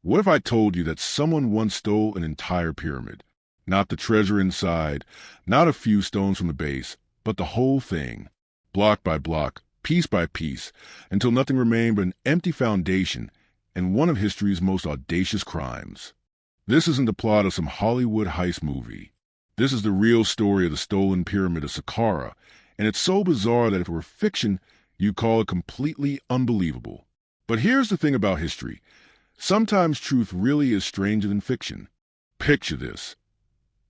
What if I told you that someone once stole an entire pyramid? Not the treasure inside, not a few stones from the base, but the whole thing, block by block, piece by piece, until nothing remained but an empty foundation and one of history's most audacious crimes. This isn't the plot of some Hollywood heist movie. This is the real story of the stolen pyramid of Saqqara, and it's so bizarre that if it were fiction, you'd call it completely unbelievable. But here's the thing about history. Sometimes truth really is stranger than fiction. Picture this.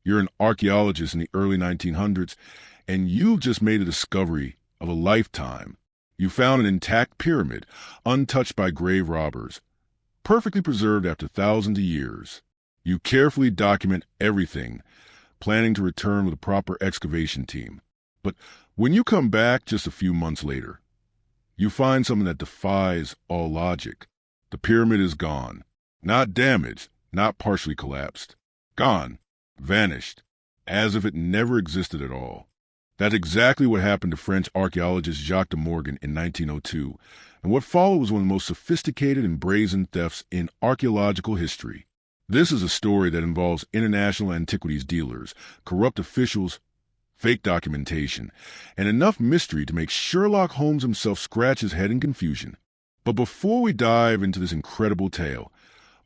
You're an archaeologist in the early 1900s, and you've just made a discovery of a lifetime. You found an intact pyramid, untouched by grave robbers, perfectly preserved after thousands of years. You carefully document everything, planning to return with a proper excavation team. But when you come back just a few months later, you find something that defies all logic. The pyramid is gone. Not damaged, not partially collapsed. Gone. Vanished. As if it never existed at all. That's exactly what happened to French archaeologist Jacques de Morgan in 1902, and what followed was one of the most sophisticated and brazen thefts in archaeological history. This is a story that involves international antiquities dealers, corrupt officials, fake documentation, and enough mystery to make Sherlock Holmes himself scratch his head in confusion. But before we dive into this incredible tale,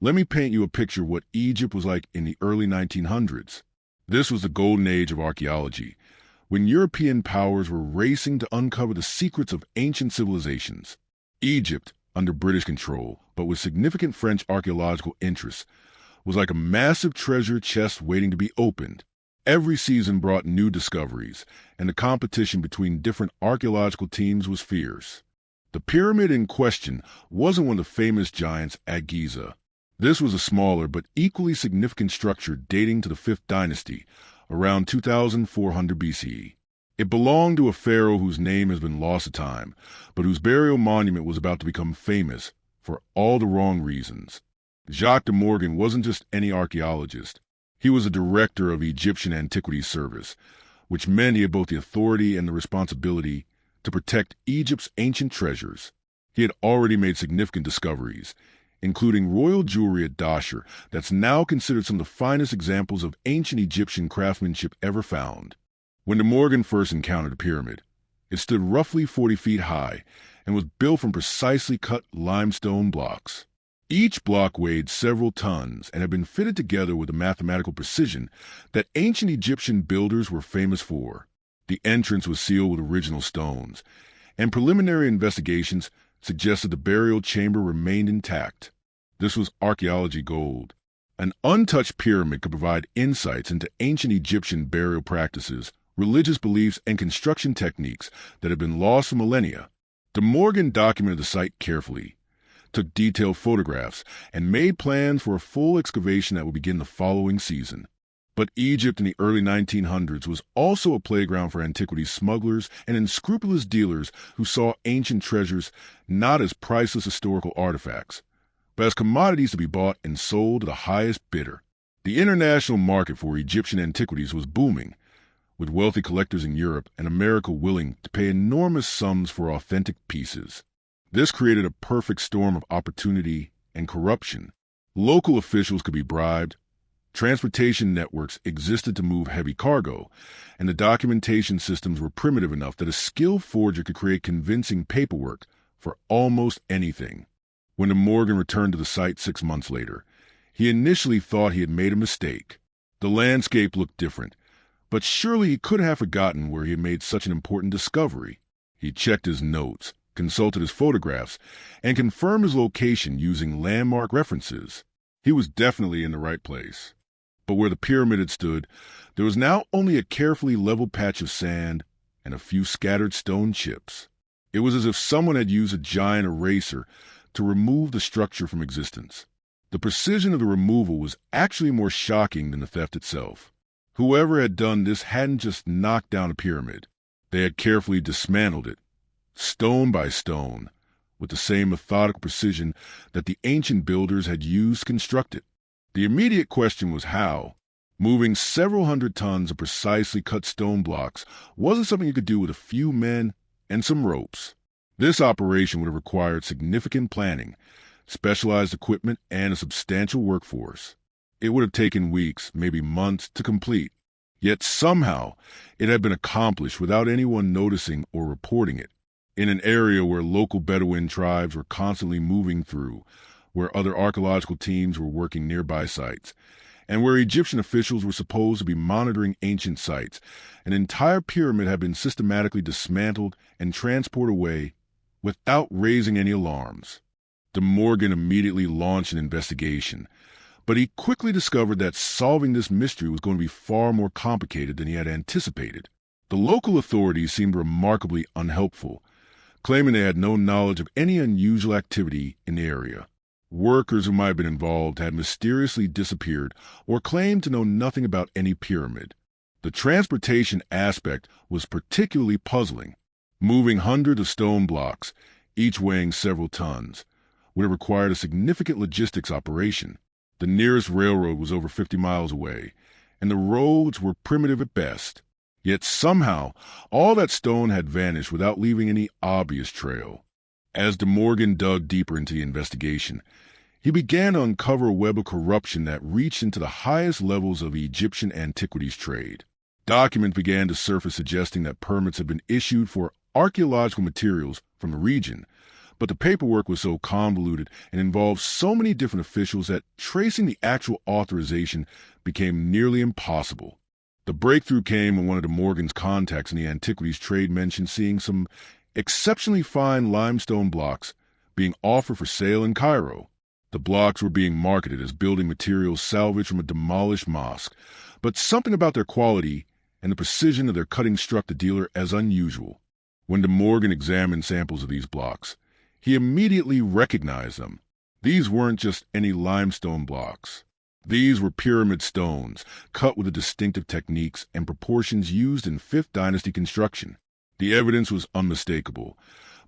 let me paint you a picture of what Egypt was like in the early 1900s. This was the golden age of archaeology, when European powers were racing to uncover the secrets of ancient civilizations. Egypt, under British control, but with significant French archaeological interests, was like a massive treasure chest waiting to be opened. Every season brought new discoveries, and the competition between different archaeological teams was fierce. The pyramid in question wasn't one of the famous giants at Giza. This was a smaller but equally significant structure dating to the 5th dynasty, around 2400 BCE. It belonged to a pharaoh whose name has been lost to time, but whose burial monument was about to become famous for all the wrong reasons. Jacques de Morgan wasn't just any archaeologist. He was a director of the Egyptian Antiquities Service, which meant he had both the authority and the responsibility to protect Egypt's ancient treasures. He had already made significant discoveries, including royal jewelry at Dahshur that's now considered some of the finest examples of ancient Egyptian craftsmanship ever found. When de Morgan first encountered the pyramid, it stood roughly 40 feet high and was built from precisely cut limestone blocks. Each block weighed several tons and had been fitted together with a mathematical precision that ancient Egyptian builders were famous for. The entrance was sealed with original stones, and preliminary investigations suggested the burial chamber remained intact. This was archaeology gold. An untouched pyramid could provide insights into ancient Egyptian burial practices, religious beliefs, and construction techniques that had been lost for millennia. De Morgan documented the site carefully, took detailed photographs, and made plans for a full excavation that would begin the following season. But Egypt in the early 1900s was also a playground for antiquities smugglers and unscrupulous dealers who saw ancient treasures not as priceless historical artifacts, but as commodities to be bought and sold to the highest bidder. The international market for Egyptian antiquities was booming, with wealthy collectors in Europe and America willing to pay enormous sums for authentic pieces. This created a perfect storm of opportunity and corruption. Local officials could be bribed, transportation networks existed to move heavy cargo, and the documentation systems were primitive enough that a skilled forger could create convincing paperwork for almost anything. When de Morgan returned to the site 6 months later, he initially thought he had made a mistake. The landscape looked different, but surely he couldn't have forgotten where he had made such an important discovery. He checked his notes, consulted his photographs, and confirmed his location using landmark references. He was definitely in the right place. But where the pyramid had stood, there was now only a carefully leveled patch of sand and a few scattered stone chips. It was as if someone had used a giant eraser to remove the structure from existence. The precision of the removal was actually more shocking than the theft itself. Whoever had done this hadn't just knocked down a pyramid. They had carefully dismantled it, stone by stone, with the same methodical precision that the ancient builders had used to construct it. The immediate question was how. Moving several hundred tons of precisely cut stone blocks wasn't something you could do with a few men and some ropes. This operation would have required significant planning, specialized equipment, and a substantial workforce. It would have taken weeks, maybe months, to complete. Yet somehow, it had been accomplished without anyone noticing or reporting it, in an area where local Bedouin tribes were constantly moving through, where other archaeological teams were working nearby sites, and where Egyptian officials were supposed to be monitoring ancient sites. An entire pyramid had been systematically dismantled and transported away without raising any alarms. De Morgan immediately launched an investigation, but he quickly discovered that solving this mystery was going to be far more complicated than he had anticipated. The local authorities seemed remarkably unhelpful, claiming they had no knowledge of any unusual activity in the area. Workers who might have been involved had mysteriously disappeared or claimed to know nothing about any pyramid. The transportation aspect was particularly puzzling. Moving hundreds of stone blocks, each weighing several tons, would have required a significant logistics operation. The nearest railroad was over 50 miles away, and the roads were primitive at best. Yet somehow, all that stone had vanished without leaving any obvious trail. As De Morgan dug deeper into the investigation, he began to uncover a web of corruption that reached into the highest levels of the Egyptian antiquities trade. Documents began to surface suggesting that permits had been issued for archaeological materials from the region, but the paperwork was so convoluted and involved so many different officials that tracing the actual authorization became nearly impossible. The breakthrough came when one of De Morgan's contacts in the antiquities trade mentioned seeing some exceptionally fine limestone blocks being offered for sale in Cairo. The blocks were being marketed as building materials salvaged from a demolished mosque, but something about their quality and the precision of their cutting struck the dealer as unusual. When De Morgan examined samples of these blocks, he immediately recognized them. These weren't just any limestone blocks. These were pyramid stones, cut with the distinctive techniques and proportions used in Fifth Dynasty construction. The evidence was unmistakable,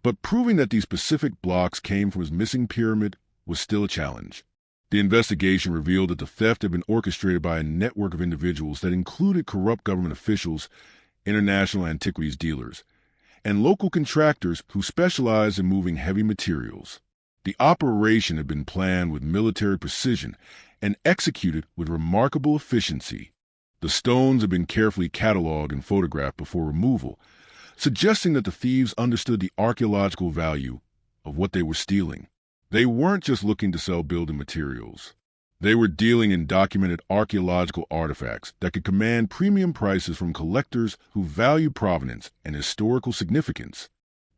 but proving that these specific blocks came from his missing pyramid was still a challenge. The investigation revealed that the theft had been orchestrated by a network of individuals that included corrupt government officials, international antiquities dealers, and local contractors who specialized in moving heavy materials. The operation had been planned with military precision and executed with remarkable efficiency. The stones had been carefully cataloged and photographed before removal, suggesting that the thieves understood the archaeological value of what they were stealing. They weren't just looking to sell building materials. They were dealing in documented archaeological artifacts that could command premium prices from collectors who value provenance and historical significance.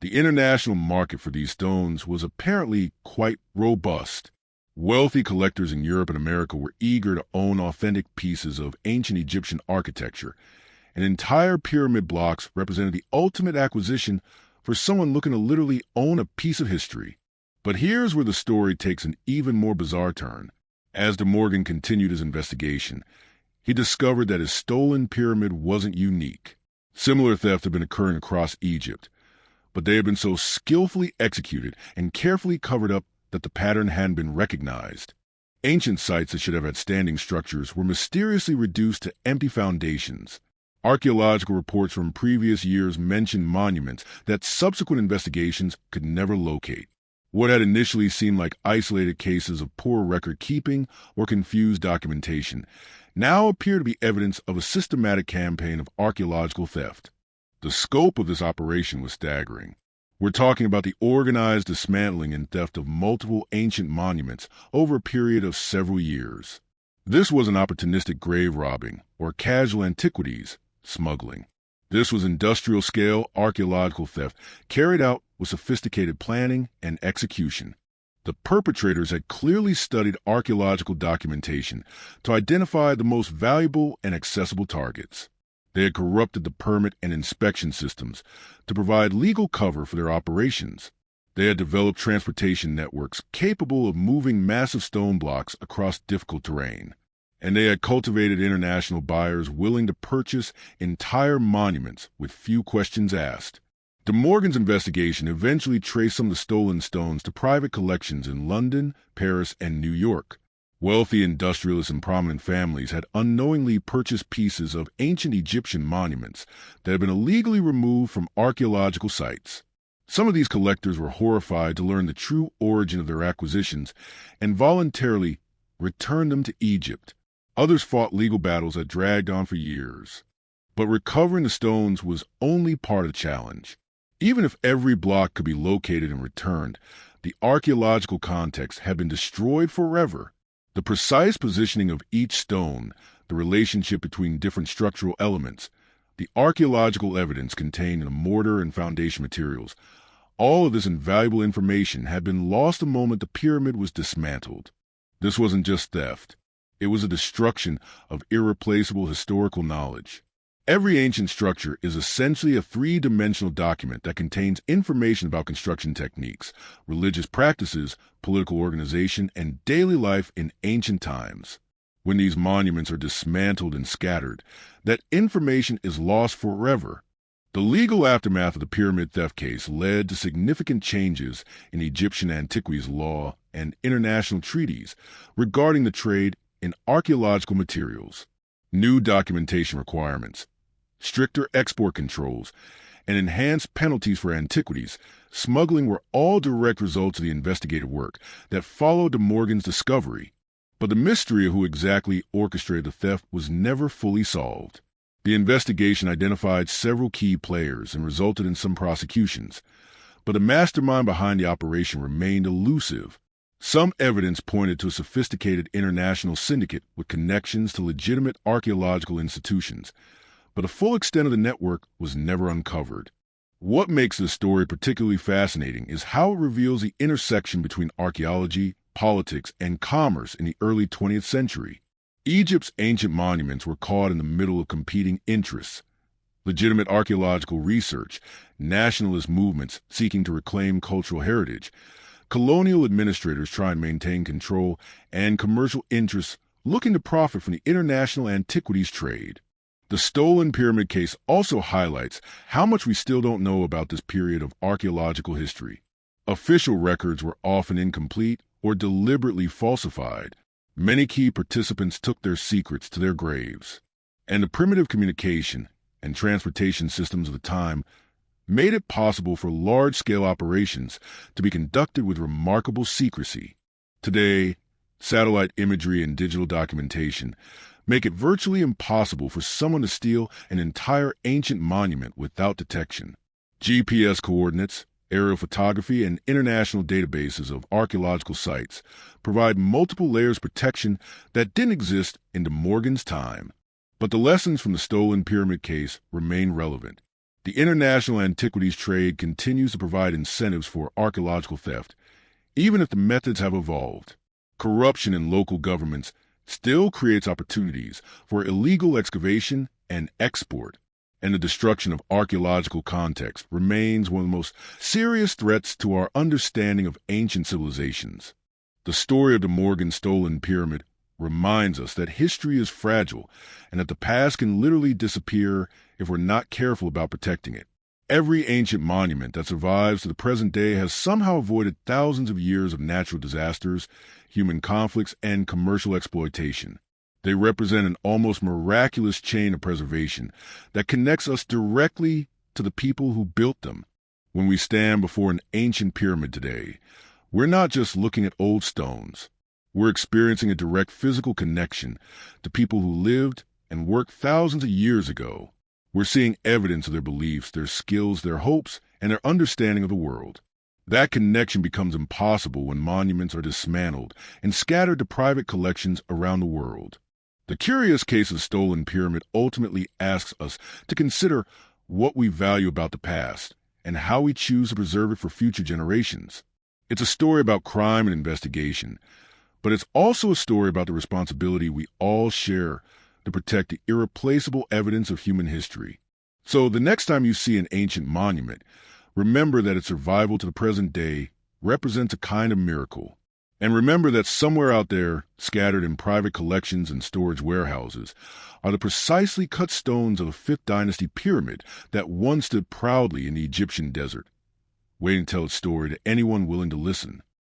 The international market for these stones was apparently quite robust. Wealthy collectors in Europe and America were eager to own authentic pieces of ancient Egyptian architecture, and entire pyramid blocks represented the ultimate acquisition for someone looking to literally own a piece of history. But here's where the story takes an even more bizarre turn. As De Morgan continued his investigation, he discovered that his stolen pyramid wasn't unique. Similar thefts had been occurring across Egypt, but they had been so skillfully executed and carefully covered up that the pattern hadn't been recognized. Ancient sites that should have had standing structures were mysteriously reduced to empty foundations. Archaeological reports from previous years mentioned monuments that subsequent investigations could never locate. What had initially seemed like isolated cases of poor record-keeping or confused documentation now appear to be evidence of a systematic campaign of archaeological theft. The scope of this operation was staggering. We're talking about the organized dismantling and theft of multiple ancient monuments over a period of several years. This wasn't opportunistic grave robbing or casual antiquities smuggling. This was industrial-scale archaeological theft carried out with sophisticated planning and execution. The perpetrators had clearly studied archaeological documentation to identify the most valuable and accessible targets. They had corrupted the permit and inspection systems to provide legal cover for their operations. They had developed transportation networks capable of moving massive stone blocks across difficult terrain. And they had cultivated international buyers willing to purchase entire monuments with few questions asked. De Morgan's investigation eventually traced some of the stolen stones to private collections in London, Paris, and New York. Wealthy industrialists and prominent families had unknowingly purchased pieces of ancient Egyptian monuments that had been illegally removed from archaeological sites. Some of these collectors were horrified to learn the true origin of their acquisitions and voluntarily returned them to Egypt. Others fought legal battles that dragged on for years. But recovering the stones was only part of the challenge. Even if every block could be located and returned, the archaeological context had been destroyed forever. The precise positioning of each stone, the relationship between different structural elements, the archaeological evidence contained in the mortar and foundation materials, all of this invaluable information had been lost the moment the pyramid was dismantled. This wasn't just theft. It was a destruction of irreplaceable historical knowledge. Every ancient structure is essentially a three-dimensional document that contains information about construction techniques, religious practices, political organization, and daily life in ancient times. When these monuments are dismantled and scattered, that information is lost forever. The legal aftermath of the pyramid theft case led to significant changes in Egyptian antiquities law and international treaties regarding the trade in archaeological materials. New documentation requirements, stricter export controls, and enhanced penalties for antiquities smuggling were all direct results of the investigative work that followed De Morgan's discovery. But the mystery of who exactly orchestrated the theft was never fully solved. The investigation identified several key players and resulted in some prosecutions, but the mastermind behind the operation remained elusive. Some evidence pointed to a sophisticated international syndicate with connections to legitimate archaeological institutions, but the full extent of the network was never uncovered. What makes this story particularly fascinating is how it reveals the intersection between archaeology, politics, and commerce in the early 20th century. Egypt's ancient monuments were caught in the middle of competing interests: legitimate archaeological research, nationalist movements seeking to reclaim cultural heritage, colonial administrators trying to maintain control, and commercial interests looking to profit from the international antiquities trade. The stolen pyramid case also highlights how much we still don't know about this period of archaeological history. Official records were often incomplete or deliberately falsified. Many key participants took their secrets to their graves, and the primitive communication and transportation systems of the time made it possible for large-scale operations to be conducted with remarkable secrecy. Today, satellite imagery and digital documentation make it virtually impossible for someone to steal an entire ancient monument without detection. GPS coordinates, aerial photography, and international databases of archaeological sites provide multiple layers of protection that didn't exist in De Morgan's time. But the lessons from the stolen pyramid case remain relevant. The international antiquities trade continues to provide incentives for archaeological theft, even if the methods have evolved. Corruption in local governments still creates opportunities for illegal excavation and export, and the destruction of archaeological context remains one of the most serious threats to our understanding of ancient civilizations. The story of De Morgan's stolen pyramid reminds us that history is fragile and that the past can literally disappear if we're not careful about protecting it. Every ancient monument that survives to the present day has somehow avoided thousands of years of natural disasters, human conflicts, and commercial exploitation. They represent an almost miraculous chain of preservation that connects us directly to the people who built them. When we stand before an ancient pyramid today, we're not just looking at old stones. We're experiencing a direct physical connection to people who lived and worked thousands of years ago. We're seeing evidence of their beliefs, their skills, their hopes, and their understanding of the world. That connection becomes impossible when monuments are dismantled and scattered to private collections around the world. The curious case of the stolen pyramid ultimately asks us to consider what we value about the past and how we choose to preserve it for future generations. It's a story about crime and investigation, but it's also a story about the responsibility we all share to protect the irreplaceable evidence of human history. So the next time you see an ancient monument, remember that its survival to the present day represents a kind of miracle. And remember that somewhere out there, scattered in private collections and storage warehouses, are the precisely cut stones of the 5th Dynasty pyramid that once stood proudly in the Egyptian desert, waiting to tell its story to anyone willing to listen.